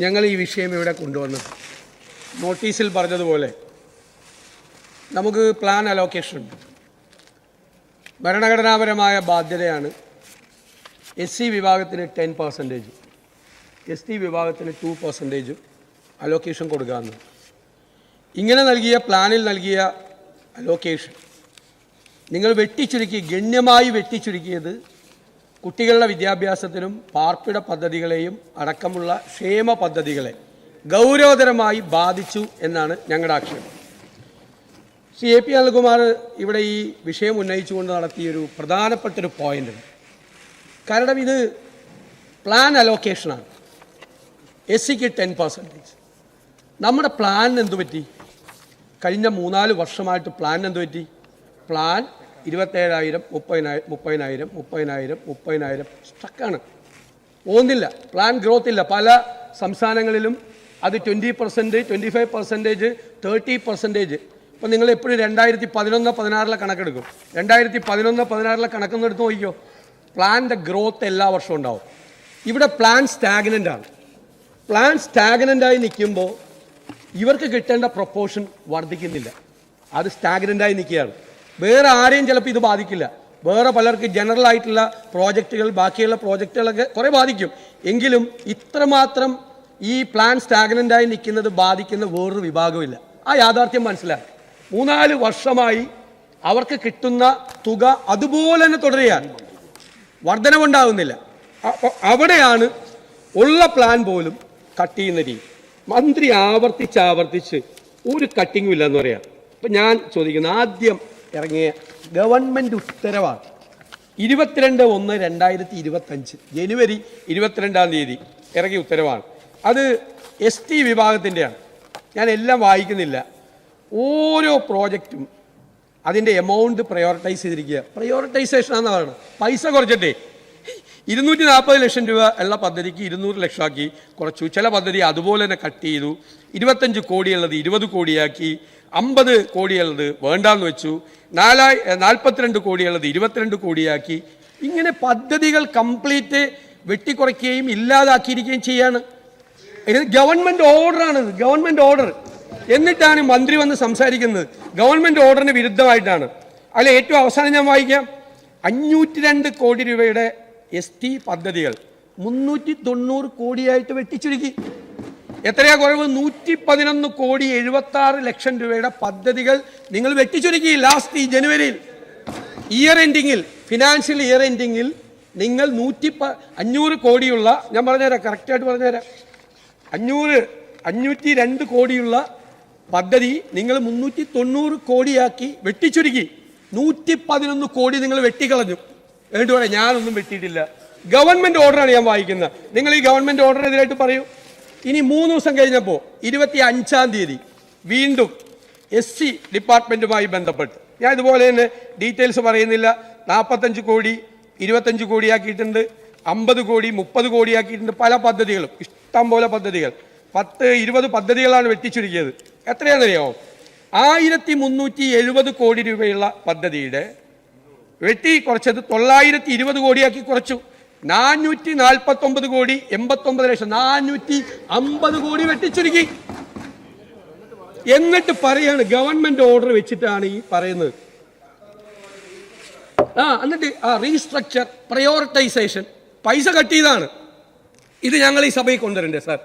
ഞങ്ങൾ ഈ വിഷയം ഇവിടെ കൊണ്ടുവന്നത് നോട്ടീസിൽ പറഞ്ഞതുപോലെ നമുക്ക് പ്ലാൻ അലോക്കേഷൻ ഉണ്ട്. ഭരണഘടനാപരമായ ബാധ്യതയാണ് SC വിഭാഗത്തിന് 10%, ST വിഭാഗത്തിന് 2% അലോക്കേഷൻ കൊടുക്കാമെന്ന്. ഇങ്ങനെ നൽകിയ പ്ലാനിൽ നൽകിയ അലോക്കേഷൻ നിങ്ങൾ വെട്ടിച്ചുരുക്കി, ഗണ്യമായി വെട്ടിച്ചുരുക്കിയത് കുട്ടികളുടെ വിദ്യാഭ്യാസത്തിനും പാർപ്പിട പദ്ധതികളെയും അടക്കമുള്ള ക്ഷേമ പദ്ധതികളെ ഗൗരവതരമായി ബാധിച്ചു എന്നാണ് ഞങ്ങളുടെ ആക്ഷേപം. ശ്രീ AP അനിൽകുമാർ ഇവിടെ ഈ വിഷയം ഉന്നയിച്ചുകൊണ്ട് നടത്തിയൊരു പ്രധാനപ്പെട്ടൊരു പോയിൻ്റ്. കാരണം ഇത് പ്ലാൻ അലോക്കേഷനാണ്. SCക്ക് 10%. നമ്മുടെ പ്ലാൻ എന്തു പറ്റി? കഴിഞ്ഞ 3-4 വർഷമായിട്ട് പ്ലാൻ എന്തു പറ്റി? പ്ലാൻ 27,000, 30,000, 30,000 സ്റ്റക്കാണ്, പോകുന്നില്ല. പ്ലാൻ ഗ്രോത്ത് ഇല്ല. പല സംസ്ഥാനങ്ങളിലും അത് 20%, 25%, 30%. ഇപ്പം നിങ്ങൾ എപ്പോഴും 2011-16 കണക്കെടുക്കും. 2011-16 കണക്കൊന്നും എടുത്ത് നോക്കിക്കോ, പ്ലാൻ്റെ ഗ്രോത്ത് എല്ലാ വർഷവും ഉണ്ടാവും. ഇവിടെ പ്ലാൻ സ്റ്റാഗ്നൻ്റാണ്. പ്ലാൻ സ്റ്റാഗ്നൻ്റായി നിൽക്കുമ്പോൾ ഇവർക്ക് കിട്ടേണ്ട പ്രൊപ്പോർഷൻ വർദ്ധിക്കുന്നില്ല. അത് സ്റ്റാഗ്നൻ്റായി നിൽക്കുകയാണ്. വേറെ ആരെയും ചിലപ്പോൾ ഇത് ബാധിക്കില്ല. വേറെ പലർക്ക് ജനറൽ ആയിട്ടുള്ള പ്രോജക്റ്റുകൾ, ബാക്കിയുള്ള പ്രോജക്റ്റുകളൊക്കെ കുറേ ബാധിക്കും. എങ്കിലും ഇത്രമാത്രം ഈ പ്ലാൻ സ്റ്റാഗ്നൻ്റായി നിൽക്കുന്നത് ബാധിക്കുന്ന വേറൊരു വിഭാഗമില്ല. ആ യാഥാർത്ഥ്യം മനസ്സിലാക്കി 3-4 വർഷമായി അവർക്ക് കിട്ടുന്ന തുക അതുപോലെ തന്നെ തുടരുകയാണ്, വർധനവുണ്ടാകുന്നില്ല. അവിടെയാണ് ഉള്ള പ്ലാൻ പോലും കട്ട് ചെയ്യുന്ന രീതി. മന്ത്രി ആവർത്തിച്ച് ഒരു കട്ടിങ്ങും ഇല്ലയെന്ന് പറയാം. ഇപ്പം ഞാൻ ചോദിക്കുന്നത്, ആദ്യം ഇറങ്ങിയ ഗവൺമെൻറ് ഉത്തരവാണ് 22/1/2025 ജനുവരി 22 ഇറങ്ങിയ ഉത്തരവാണ്. അത് ST വിഭാഗത്തിൻ്റെയാണ്. ഞാൻ എല്ലാം വായിക്കുന്നില്ല. ഓരോ പ്രോജക്റ്റും അതിൻ്റെ എമൗണ്ട് പ്രയോറിറ്റൈസ് ചെയ്തിരിക്കുക. പ്രയോറിറ്റൈസേഷനാണെന്ന് പറയുന്നത്. പൈസ കുറച്ചിട്ടേ 240 ലക്ഷം രൂപ ഉള്ള പദ്ധതിക്ക് 200 ലക്ഷമാക്കി കുറച്ചു. ചില പദ്ധതി അതുപോലെ തന്നെ കട്ട് ചെയ്തു. 25 കോടിയുള്ളത് 20 കോടിയാക്കി, 50 കോടിയുള്ളത് വേണ്ടാന്ന് വെച്ചു, 42 കോടിയുള്ളത് 22 കോടിയാക്കി. ഇങ്ങനെ പദ്ധതികൾ കംപ്ലീറ്റ് വെട്ടിക്കുറയ്ക്കുകയും ഇല്ലാതാക്കിയിരിക്കുകയും ചെയ്യാണ്. ഇത് ഗവൺമെൻറ് ഓർഡറാണിത്, ഗവൺമെൻറ് ഓർഡർ. എന്നിട്ടാണ് മന്ത്രി വന്ന് സംസാരിക്കുന്നത് ഗവൺമെൻറ് ഓർഡറിന് വിരുദ്ധമായിട്ടാണ്. അതിൽ ഏറ്റവും അവസാനം ഞാൻ വായിക്കാം. 502 കോടി രൂപയുടെ ST പദ്ധതികൾ 390 കോടിയായിട്ട് വെട്ടിച്ചുരുക്കി. എത്രയാ കുറവ്? 111 കോടി 76 ലക്ഷം രൂപയുടെ പദ്ധതികൾ നിങ്ങൾ വെട്ടിച്ചുരുക്കി. ലാസ്റ്റ് ഈ ജനുവരിയിൽ ഇയർ എൻഡിങ്ങിൽ, ഫിനാൻഷ്യൽ ഇയർ എൻഡിങ്ങിൽ നിങ്ങൾ 500 കോടിയുള്ള, ഞാൻ പറഞ്ഞുതരാം, കറക്റ്റായിട്ട് പറഞ്ഞുതരാം, 502 കോടിയുള്ള പദ്ധതി നിങ്ങൾ 390 കോടിയാക്കി വെട്ടിച്ചുരുക്കി. 111 കോടി നിങ്ങൾ വെട്ടിക്കളഞ്ഞു. എന്നിട്ട് പറയാം ഞാനൊന്നും വെട്ടിയിട്ടില്ല. ഗവൺമെൻറ് ഓർഡറാണ് ഞാൻ വായിക്കുന്നത്. നിങ്ങൾ ഈ ഗവൺമെൻറ് ഓർഡറിനെതിരായിട്ട് പറയൂ. ഇനി 3 ദിവസം കഴിഞ്ഞപ്പോൾ 25 വീണ്ടും SC ഡിപ്പാർട്ട്മെൻറ്റുമായി ബന്ധപ്പെട്ട്, ഞാൻ ഇതുപോലെ തന്നെ ഡീറ്റെയിൽസ് പറയുന്നില്ല, 45 കോടി 25 കോടിയാക്കിയിട്ടുണ്ട്, 50 കോടി 30 കോടിയാക്കിയിട്ടുണ്ട്. പല പദ്ധതികളും, ഇഷ്ടം പോലെ പദ്ധതികൾ, 10-20 പദ്ധതികളാണ് വെട്ടിച്ചുരുക്കിയത്. എത്രയാണെന്നറിയാമോ? 1370 കോടി രൂപയുള്ള പദ്ധതിയുടെ വെട്ടി കുറച്ചത് 920 കോടിയാക്കി കുറച്ചു. 449 കോടി 89 ലക്ഷം, 450 കോടി വെട്ടിച്ചുരുക്കി. എന്നിട്ട് പറയാണ് ഗവൺമെന്റ് ഓർഡർ വെച്ചിട്ടാണ് ഈ പറയുന്നത്. എന്നിട്ട് റീസ്ട്രക്ചർ, പ്രയോറിറ്റൈസേഷൻ, പൈസ കട്ട് ചെയ്താണ്. ഇത് ഞങ്ങൾ ഈ സഭയിൽ കൊണ്ടുവരണ്ടേ സാർ?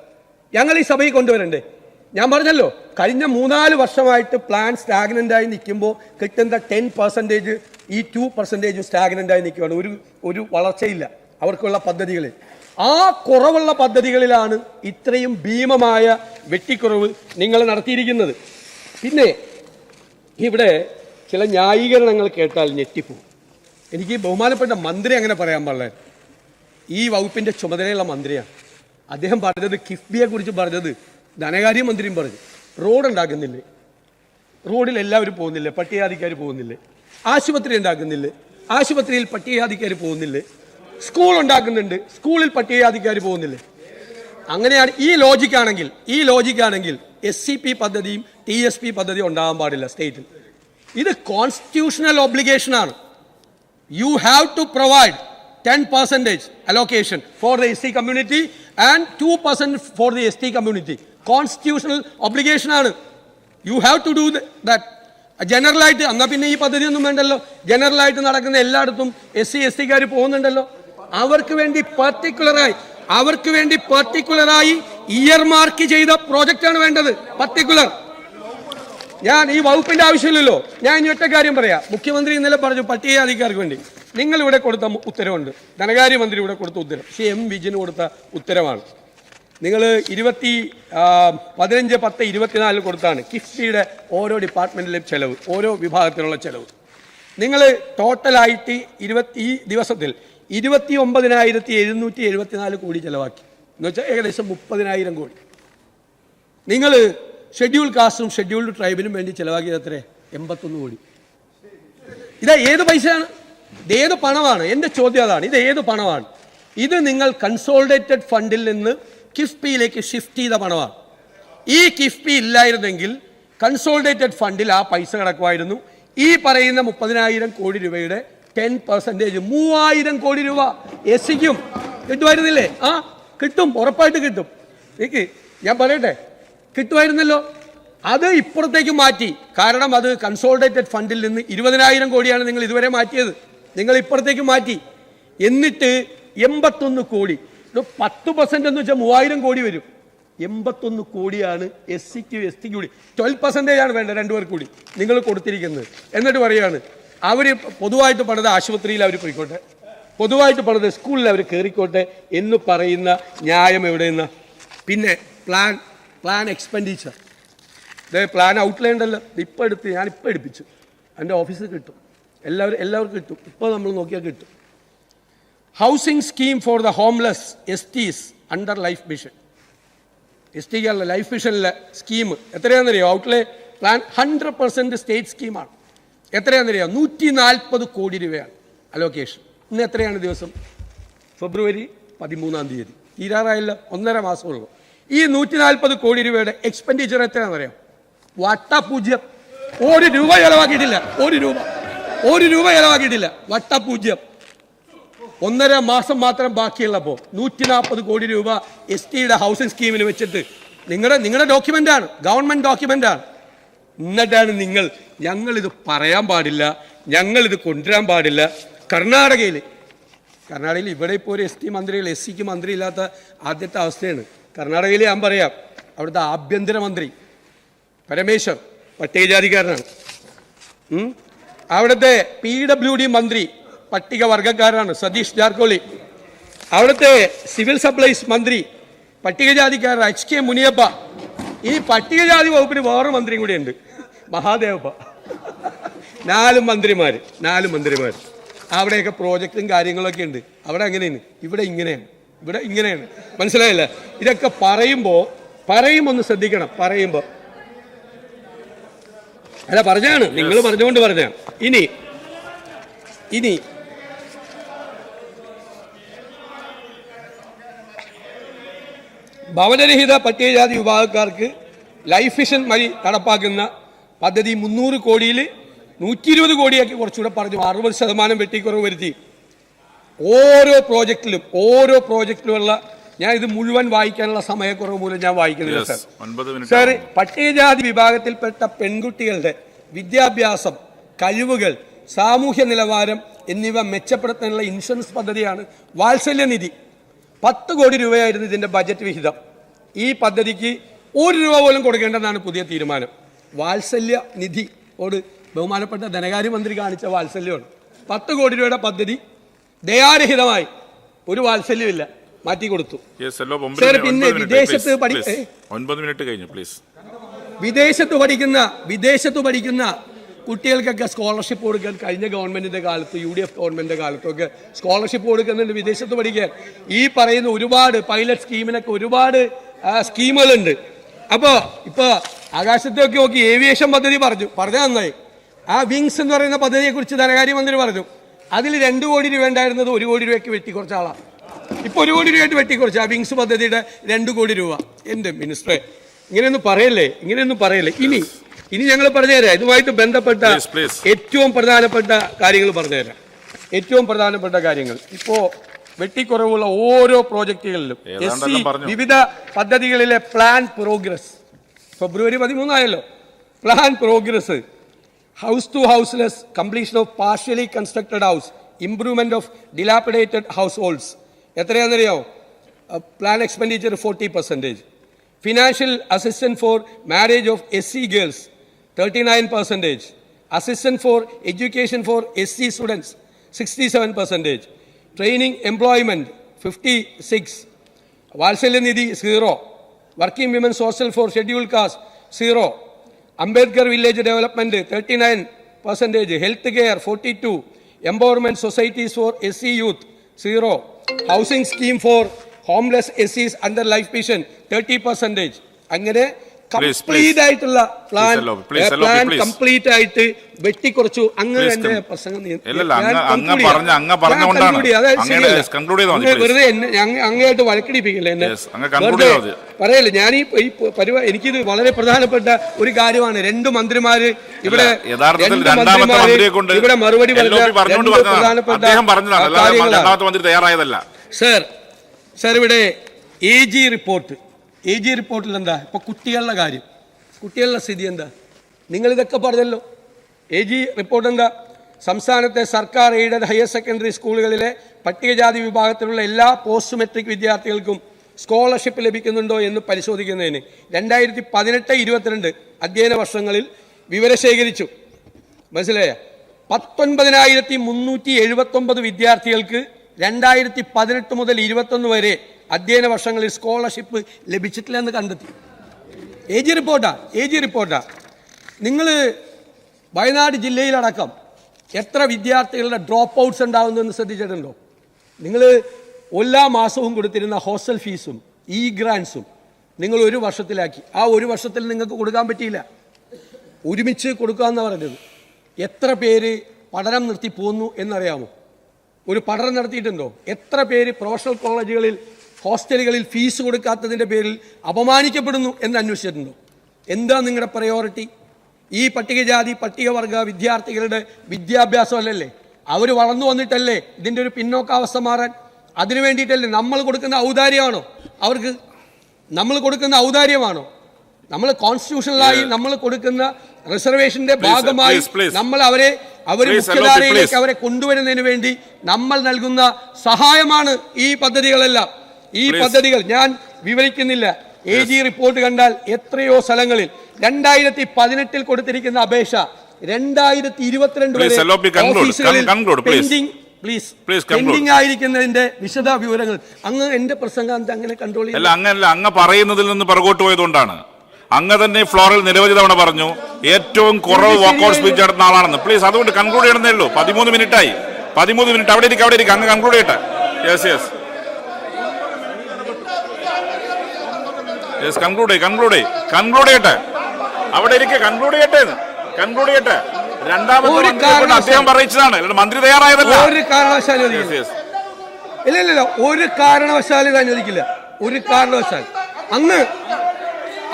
ഞങ്ങൾ ഈ സഭയിൽ കൊണ്ടുവരണ്ടേ? ഞാൻ പറഞ്ഞല്ലോ, കഴിഞ്ഞ 3-4 വർഷമായിട്ട് പ്ലാൻ സ്റ്റാഗ്നൻ്റായി നിൽക്കുമ്പോൾ കിട്ടുന്ന 10%, ഈ 2% സ്റ്റാഗ്നൻ്റായി നിൽക്കുകയാണ്. ഒരു വളർച്ചയില്ല അവർക്കുള്ള പദ്ധതികളിൽ. ആ കുറവുള്ള പദ്ധതികളിലാണ് ഇത്രയും ഭീമമായ വെട്ടിക്കുറവ് നിങ്ങൾ നടത്തിയിരിക്കുന്നത്. പിന്നെ ഇവിടെ ചില ന്യായീകരണങ്ങൾ കേട്ടാൽ ഞെട്ടിപ്പോവും. എനിക്ക് ബഹുമാനപ്പെട്ട മന്ത്രി അങ്ങനെ പറയാൻ പാടില്ല. ഈ വകുപ്പിൻ്റെ ചുമതലയുള്ള മന്ത്രിയാണ്. അദ്ദേഹം പറഞ്ഞത്, കിഫ്ബിയെ കുറിച്ച് പറഞ്ഞത് ധനകാര്യമന്ത്രിയും പറഞ്ഞു. റോഡ് ഉണ്ടാക്കുന്നില്ലേ? റോഡിൽ എല്ലാവരും പോകുന്നില്ലേ? പട്ടികജാതിക്കാർ പോകുന്നില്ലേ? ആശുപത്രി ഉണ്ടാക്കുന്നില്ലേ? ആശുപത്രിയിൽ പട്ടികജാതിക്കാർ പോകുന്നില്ലേ? സ്കൂൾ ഉണ്ടാക്കുന്നുണ്ട്, സ്കൂളിൽ പട്ടികജാതിക്കാർ പോകുന്നില്ലേ? അങ്ങനെയാണ് ഈ ലോജിക്കാണെങ്കിൽ SCP പദ്ധതിയും TSP പദ്ധതിയും ഉണ്ടാകാൻ പാടില്ല സ്റ്റേറ്റിൽ. ഇത് കോൺസ്റ്റിറ്റ്യൂഷണൽ ഒബ്ലിഗേഷനാണ്. You have to provide 10% allocation for the SC community and 2% for the ST community. Constitutional obligation ആണ്. You have to do that. ജനറലായിട്ട് എന്നാൽ പിന്നെ ഈ പദ്ധതിയൊന്നും വേണ്ടല്ലോ. ജനറലായിട്ട് നടക്കുന്ന എല്ലായിടത്തും SC ST പോകുന്നുണ്ടല്ലോ. അവർക്ക് വേണ്ടി പർട്ടിക്കുലറായി ഇയർ മാർക്ക് ചെയ്ത പ്രോജക്റ്റാണ് വേണ്ടത്. പർട്ടിക്കുലർ. ഞാൻ ഈ വകുപ്പിന്റെ ആവശ്യമില്ലല്ലോ. ഞാൻ ഇനി ഒറ്റ കാര്യം പറയാം. മുഖ്യമന്ത്രി ഇന്നലെ പറഞ്ഞു പട്ടികജാതിക്കാർക്ക് വേണ്ടി. നിങ്ങൾ ഇവിടെ കൊടുത്ത ഉത്തരവുണ്ട്, ധനകാര്യമന്ത്രി ഇവിടെ കൊടുത്ത ഉത്തരവ്, M. വിജിന് കൊടുത്ത ഉത്തരവാണ്. നിങ്ങൾ 15/10/24 കൊടുത്താണ് കിഫ്ബിയുടെ ഓരോ ഡിപ്പാർട്ട്മെൻറ്റിലെയും ചെലവ്, ഓരോ വിഭാഗത്തിലുള്ള ചെലവ്. നിങ്ങൾ ടോട്ടലായിട്ട് ഈ ദിവസത്തിൽ 29,774 കോടി ചെലവാക്കി. എന്ന് വെച്ചാൽ ഏകദേശം 30,000 കോടി. നിങ്ങൾ ഷെഡ്യൂൾ കാസ്റ്റും ഷെഡ്യൂൾഡ് ട്രൈബിനും വേണ്ടി ചെലവാക്കിയത് എത്ര? 81 കോടി. ഇത് ഏത് പൈസയാണ്? ഇത് ഏത് പണമാണ്? എൻ്റെ ചോദ്യം അതാണ്. ഇത് ഏത് പണമാണ്? ഇത് നിങ്ങൾ കൺസോളിഡേറ്റഡ് ഫണ്ടിൽ നിന്ന് കിഫ്ബിയിലേക്ക് ഷിഫ്റ്റ് ചെയ്ത പണമാണ്. ഈ കിഫ്ബി ഇല്ലായിരുന്നെങ്കിൽ കൺസോളിഡേറ്റഡ് ഫണ്ടിൽ ആ പൈസ കിടക്കുമായിരുന്നു. ഈ പറയുന്ന 30,000 കോടി രൂപയുടെ 10% 3,000 കോടി രൂപ SCക്കും കിട്ടുമായിരുന്നില്ലേ? കിട്ടും, ഉറപ്പായിട്ട് കിട്ടും. ഞാൻ പറയട്ടെ, കിട്ടുമായിരുന്നല്ലോ. അത് ഇപ്പുറത്തേക്ക് മാറ്റി. കാരണം അത് കൺസോളിഡേറ്റഡ് ഫണ്ടിൽ നിന്ന് 20,000 കോടിയാണ് നിങ്ങൾ ഇതുവരെ മാറ്റിയത്. നിങ്ങൾ ഇപ്പുറത്തേക്ക് മാറ്റി. എന്നിട്ട് 81 കോടി, 10% എന്ന് വെച്ചാൽ 3,000 കോടി വരും. 81 കോടിയാണ് SCക്കും STക്കും കൂടി. 12% ആണ് വേണ്ട രണ്ടുപേർക്ക് കൂടി നിങ്ങൾ കൊടുത്തിരിക്കുന്നത്. എന്നിട്ട് പറയാണ് അവർ പൊതുവായിട്ട് പണിത് ആശുപത്രിയിൽ അവർ പോയിക്കോട്ടെ, പൊതുവായിട്ട് പണിത് സ്കൂളിൽ അവർ കയറിക്കോട്ടെ എന്ന് പറയുന്ന ന്യായം എവിടെ നിന്ന്? പിന്നെ പ്ലാൻ എക്സ്പെൻഡിച്ചർ, പ്ലാൻ ഔട്ട്ലൈൻ ഉണ്ടല്ലോ, ഞാനിപ്പോൾ എടുപ്പിച്ചു. എൻ്റെ ഓഫീസിൽ കിട്ടും, എല്ലാവർക്കും കിട്ടും. ഇപ്പോൾ നമ്മൾ നോക്കിയാൽ കിട്ടും. Housing scheme for the homeless STs under life mission. STക്കുള്ള ലൈഫ് മിഷനിലെ സ്കീം എത്രയാണെന്നറിയോ? ഔട്ട്ലേ പ്ലാൻ 100% സ്റ്റേറ്റ് സ്കീമാണ്. എത്രയാണെന്നറിയോ? 140 കോടി രൂപയാണ് അലോക്കേഷൻ. ഇന്ന് എത്രയാണ് ദിവസം? ഫെബ്രുവരി 13 തീരാറായില്ല, 1.5 മാസമുള്ളൂ. ഈ 140 കോടി രൂപയുടെ എക്സ്പെൻഡിച്ചർ എത്രയാണെന്നറിയാം? വട്ടപൂജ്യം. 1 രൂപ ചെലവാക്കിയിട്ടില്ല. 1 രൂപ ചെലവാക്കിയിട്ടില്ല. വട്ടപൂജ്യം. 1.5 മാസം മാത്രം ബാക്കിയുള്ളപ്പോൾ 140 കോടി രൂപ STയുടെ ഹൗസിംഗ് സ്കീമിന് വെച്ചിട്ട് നിങ്ങളുടെ ഡോക്യുമെൻ്റാണ്, ഗവൺമെൻറ് ഡോക്യുമെൻ്റാണ്. എന്നിട്ടാണ് ഞങ്ങളിത് പറയാൻ പാടില്ല, ഞങ്ങളിത് കൊണ്ടുവരാൻ പാടില്ല. കർണാടകയിൽ ഇവിടെ ഇപ്പോൾ ഒരു ST മന്ത്രികൾ SCക്ക് മന്ത്രി ഇല്ലാത്ത ആദ്യത്തെ അവസ്ഥയാണ്. കർണാടകയിൽ ഞാൻ പറയാം, അവിടുത്തെ ആഭ്യന്തരമന്ത്രി പരമേശ്വർ പട്ടികജാതിക്കാരനാണ്. അവിടുത്തെ PWD മന്ത്രി പട്ടികവർഗക്കാരനാണ്, സതീഷ് ജാർക്കോളി. അവിടുത്തെ സിവിൽ സപ്ലൈസ് മന്ത്രി പട്ടികജാതിക്കാരൻ HK മുനിയപ്പ. ഈ പട്ടികജാതി വകുപ്പിന് വേറെ മന്ത്രിയും കൂടി ഉണ്ട്, മഹാദേവപ്പ. 4 മന്ത്രിമാർ. അവിടെയൊക്കെ പ്രോജക്റ്റും കാര്യങ്ങളൊക്കെ ഉണ്ട്. അവിടെ അങ്ങനെയാണ്, ഇവിടെ ഇങ്ങനെയാണ്. മനസ്സിലായില്ല? ഇതൊക്കെ പറയുമ്പോൾ ഒന്ന് ശ്രദ്ധിക്കണം. പറഞ്ഞാണ്, നിങ്ങൾ പറഞ്ഞുകൊണ്ട് പറഞ്ഞാണ്. ഇനി ഭവനരഹിത പട്ടികജാതി വിഭാഗക്കാർക്ക് ലൈഫ് മിഷൻ വഴി നടപ്പാക്കുന്ന പദ്ധതി 300 കോടിയിൽ 120 കോടിയാക്കി കുറച്ചുകൂടെ പറഞ്ഞു. 60% വെട്ടിക്കുറവ് വരുത്തി. ഓരോ പ്രോജക്റ്റിലുമുള്ള, ഞാൻ ഇത് മുഴുവൻ വായിക്കാനുള്ള സമയക്കുറവ് മൂലം ഞാൻ വായിക്കുന്നില്ല സാർ. പട്ടികജാതി വിഭാഗത്തിൽപ്പെട്ട പെൺകുട്ടികളുടെ വിദ്യാഭ്യാസം, കഴിവുകൾ, സാമൂഹ്യ നിലവാരം എന്നിവ മെച്ചപ്പെടുത്താനുള്ള ഇൻഷുറൻസ് പദ്ധതിയാണ് വാത്സല്യനിധി. 10 കോടി രൂപയായിരുന്നു ഇതിൻ്റെ ബജറ്റ് വിഹിതം. ഈ പദ്ധതിക്ക് 1 രൂപ പോലും കൊടുക്കേണ്ടെന്നാണ് പുതിയ തീരുമാനം. വാത്സല്യ നിധിയോട് ബഹുമാനപ്പെട്ട ധനകാര്യമന്ത്രി കാണിച്ച വാത്സല്യമാണ്. 10 കോടി രൂപയുടെ പദ്ധതി ദയാരഹിതമായി, ഒരു വാത്സല്യമില്ല, മാറ്റിക്കൊടുത്തു. പിന്നെ വിദേശത്ത് പഠിക്കുന്ന കുട്ടികൾക്കൊക്കെ സ്കോളർഷിപ്പ് കൊടുക്കാൻ കഴിഞ്ഞ ഗവൺമെൻറ്റിൻ്റെ കാലത്ത്, UDF ഗവൺമെൻറ്റിൻ്റെ കാലത്തൊക്കെ സ്കോളർഷിപ്പ് കൊടുക്കുന്നുണ്ട് വിദേശത്ത് പഠിക്കാൻ. ഈ പറയുന്ന ഒരുപാട് പൈലറ്റ് സ്കീമിനൊക്കെ ഒരുപാട് സ്കീമുകളുണ്ട്. അപ്പോൾ ഇപ്പോൾ ആകാശത്തൊക്കെ നോക്കി ഏവിയേഷൻ പദ്ധതി പറഞ്ഞാൽ നന്നായി. ആ വിങ്സ് എന്ന് പറയുന്ന പദ്ധതിയെക്കുറിച്ച് ധനകാര്യമന്ത്രി പറഞ്ഞു. അതിൽ 2 കോടി രൂപ ഉണ്ടായിരുന്നത് 1 കോടി രൂപയ്ക്ക് വെട്ടിക്കുറച്ച ആളാണ്. ഇപ്പോൾ 1 കോടി രൂപയായിട്ട് വെട്ടിക്കുറച്ച് ആ വിങ്സ് പദ്ധതിയുടെ 2 കോടി രൂപ. എൻ്റെ മിനിസ്റ്ററെ, ഇങ്ങനെയൊന്നും പറയല്ലേ. ഇനി ഞങ്ങൾ പറഞ്ഞുതരാം. ഇതുമായിട്ട് ബന്ധപ്പെട്ട ഏറ്റവും പ്രധാനപ്പെട്ട കാര്യങ്ങൾ പറഞ്ഞുതരാം. ഇപ്പോൾ വെട്ടിക്കുറവുള്ള ഓരോ പ്രോജക്റ്റുകളിലും SC വിവിധ പദ്ധതികളിലെ പ്ലാൻ പ്രോഗ്രസ് ഫെബ്രുവരി 13 ആയല്ലോ. Plan progress house to houseless, completion of partially constructed house, improvement of dilapidated households എത്രയാണെന്നറിയാമോ? Plan expenditure 40%. Financial assistance for marriage of SC girls 39%. Assistance for education for SC students 67%. Training employment 56. വാത്സല്യനിധി 0. Working women's hostel for scheduled caste 0. Ambedkar village development 39%. Health care 42. Empowerment societies for SC youth 0. Housing scheme for homeless SCs under life mission 30%. അങ്ങനെ complete ആയിട്ടുള്ള plan complete ആയിട്ട് വെട്ടിക്കുറച്ചു. അങ്ങനെ എന്റെ പ്രസംഗം വെറുതെ അങ്ങയായിട്ട് വഴക്കടിപ്പിക്കില്ല എന്നെ, വെറുതെ പറയല്ലേ. ഞാൻ ഈ പരിപാടി എനിക്കിത് വളരെ പ്രധാനപ്പെട്ട ഒരു കാര്യമാണ്. രണ്ട് മന്ത്രിമാര് ഇവിടെ മറുപടി പറഞ്ഞ പ്രധാനപ്പെട്ട കാര്യങ്ങളാണ്. സർ ഇവിടെ AG റിപ്പോർട്ടിൽ എന്താ ഇപ്പോൾ കുട്ടികളുടെ കാര്യം, കുട്ടികളുടെ സ്ഥിതി എന്താ? നിങ്ങളിതൊക്കെ പറഞ്ഞല്ലോ. AG റിപ്പോർട്ട് എന്താ? സംസ്ഥാനത്തെ സർക്കാർ എയ്ഡഡ് ഹയർ സെക്കൻഡറി സ്കൂളുകളിലെ പട്ടികജാതി വിഭാഗത്തിലുള്ള എല്ലാ പോസ്റ്റ് മെട്രിക് വിദ്യാർത്ഥികൾക്കും സ്കോളർഷിപ്പ് ലഭിക്കുന്നുണ്ടോ എന്ന് പരിശോധിക്കുന്നതിന് 2018-22 അധ്യയന വർഷങ്ങളിൽ വിവരം ശേഖരിച്ചു. മനസ്സിലായ 19,379 വിദ്യാർത്ഥികൾക്ക് 2018 മുതൽ 21 വരെ അധ്യയന വർഷങ്ങളിൽ സ്കോളർഷിപ്പ് ലഭിച്ചിട്ടില്ല എന്ന് കണ്ടെത്തി. AG റിപ്പോർട്ടാ. നിങ്ങൾ വയനാട് ജില്ലയിലടക്കം എത്ര വിദ്യാർത്ഥികളുടെ ഡ്രോപ്പ് ഔട്ട്സ് ഉണ്ടാകുന്നു എന്ന് ശ്രദ്ധിച്ചിട്ടുണ്ടോ? നിങ്ങൾ എല്ലാ മാസവും കൊടുത്തിരുന്ന ഹോസ്റ്റൽ ഫീസും ഗ്രാൻസും നിങ്ങൾ ഒരു വർഷത്തിലാക്കി. ആ ഒരു വർഷത്തിൽ നിങ്ങൾക്ക് കൊടുക്കാൻ പറ്റിയില്ല, ഒരുമിച്ച് കൊടുക്കാമെന്നാണ് പറഞ്ഞത്. എത്ര പേര് പഠനം നിർത്തി പോന്നു എന്നറിയാമോ? ഒരു പഠനം നടത്തിയിട്ടുണ്ടോ? എത്ര പേര് പ്രൊഫഷണൽ കോളേജുകളിൽ ഹോസ്റ്റലുകളിൽ ഫീസ് കൊടുക്കാത്തതിൻ്റെ പേരിൽ അപമാനിക്കപ്പെടുന്നു എന്ന് അന്വേഷിച്ചിട്ടുണ്ടോ? എന്താ നിങ്ങളുടെ പ്രയോറിറ്റി? ഈ പട്ടികജാതി പട്ടികവർഗ വിദ്യാർത്ഥികളുടെ വിദ്യാഭ്യാസമല്ലല്ലേ? അവർ വളർന്നു വന്നിട്ടല്ലേ ഇതിൻ്റെ ഒരു പിന്നോക്കാവസ്ഥ മാറാൻ? അതിനു വേണ്ടിയിട്ടല്ലേ? നമ്മൾ കൊടുക്കുന്ന ഔദാര്യമാണോ അവർക്ക്? നമ്മൾ കൊടുക്കുന്ന ഔദാര്യമാണോ? നമ്മൾ കോൺസ്റ്റിറ്റ്യൂഷണലായി നമ്മൾ കൊടുക്കുന്ന റിസർവേഷന്റെ ഭാഗമായി നമ്മൾ അവർ മുഖ്യധാരയിലേക്ക് അവരെ കൊണ്ടുവരുന്നതിന് വേണ്ടി നമ്മൾ നൽകുന്ന സഹായമാണ് ഈ പദ്ധതികളെല്ലാം. ഈ പദ്ധതികൾ ഞാൻ വിവരിക്കുന്നില്ല. AG റിപ്പോർട്ട് കണ്ടാൽ എത്രയോ സ്ഥലങ്ങളിൽ 2018 കൊടുത്തിരിക്കുന്ന അപേക്ഷ 2022 വരെ പെൻഡിംഗ് ആയിരിക്കുന്നതിന്റെ വിശദ വിവരങ്ങൾ അങ്ങ് എന്റെ പ്രസംഗാന്ത് അങ്ങനെ കൺട്രോൾ ചെയ്യില്ല. അങ്ങനല്ല, അങ്ങ് പറയുന്നതിൽ നിന്ന് പുറകോട്ട് പോയതുകൊണ്ടാണ്. അങ്ങ് തന്നെ ഫ്ലോറിൽ നിരവധി തവണ പറഞ്ഞു ഏറ്റവും കുറവ് വാക്കൗട്ട് സ്പീച്ച് നടത്തുന്ന ആളാണെന്ന്. പ്ലീസ് അതുകൊണ്ട് കൺക്ലൂഡ് ചെയ്യണമെന്നേ ഉള്ളൂ. 13 മിനിറ്റായി. 13 മിനിറ്റ് അവിടെ ഇരിക്കും അങ്ങ് കൺക്ലൂഡ് ചെയ്യട്ടെ. കൺക്ലൂഡ് ചെയ്യട്ടെ. അവിടെ ഇരിക്കെ കൺക്ലൂഡ് ചെയ്യട്ടെ. രണ്ടാമത്തെ അദ്ദേഹം പറയിച്ചതാണ്, മന്ത്രി തയ്യാറായതല്ല. ഒരു കാരണവശാലും ഇല്ല, ഒരു കാരണവശാലും ഇത് അനുവദിക്കില്ല. ഒരു കാരണവശാൽ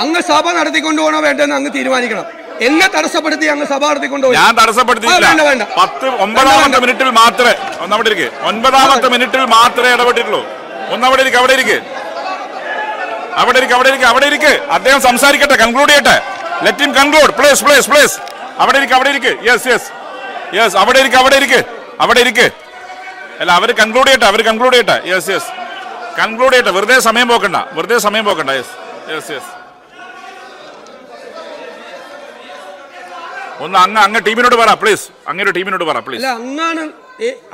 അങ്ങ് സഭ നടത്തിക്കൊണ്ടുപോകണോ വേണ്ടെന്ന് അങ്ങ് തീരുമാനിക്കണം. എന്നെ തടസ്സപ്പെടുത്തി അങ്ങ് സഭ നടത്തിക്കൊണ്ടുപോയി. ഞാൻ തടസ്സപ്പെടുത്തിയില്ല. 9ാമത്തെ മിനിറ്റിൽ മാത്രമേ 9ാമത്തെ മിനിറ്റിൽ മാത്രമേ ഇടപെട്ടിട്ടുള്ളൂ. അവിടെ ഇരിക്കെ അദ്ദേഹം സംസാരിക്കട്ടെ, കൺക്ലൂഡ് ചെയ്യട്ടെ. Let him conclude please. അവിടെ ഇരിക്കെ. യെസ് അവിടെ ഇരിക്കെ. അല്ല, അവർ കൺക്ലൂഡ് ചെയ്യട്ടെ. കൺക്ലൂഡ് ചെയ്യട്ടെ. വെറുതെ സമയം പോക്കണ്ട. യെസ് ഒന്ന് അങ്ങ് ടീമിനോട് പറ പ്ലീസ്.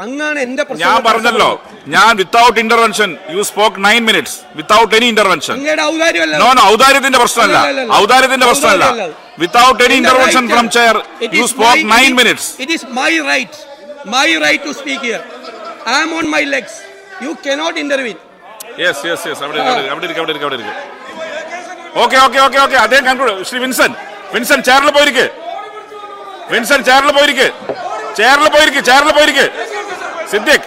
അങ്ങാണ് എന്റെ ഞാൻ പറഞ്ഞല്ലോ, ഞാൻ without intervention you spoke 9 minutes without any intervention. ഔദാര്യത്തിന്റെ പ്രശ്നമല്ല. Without any intervention from chair you spoke 9 minutes. It is my right to speak here. I am on my legs. You cannot intervene. Yes. അവിടെ ഇരിക്കെ. Okay. അദ്ദേഹം conclude. Shri Vinson ചെയറിൽ പോയിരിക്കെ. സിദ്ദിഖ്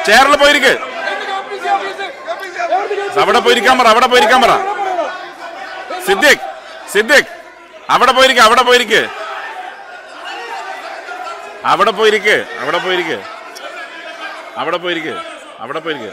ചെയറിൽ പോയിരിക്കെ. അവിടെ പോയിരിക്കാൻ പറ. സിദ്ദിഖ് അവിടെ പോയിരിക്കെ. അവിടെ പോയിരിക്കുക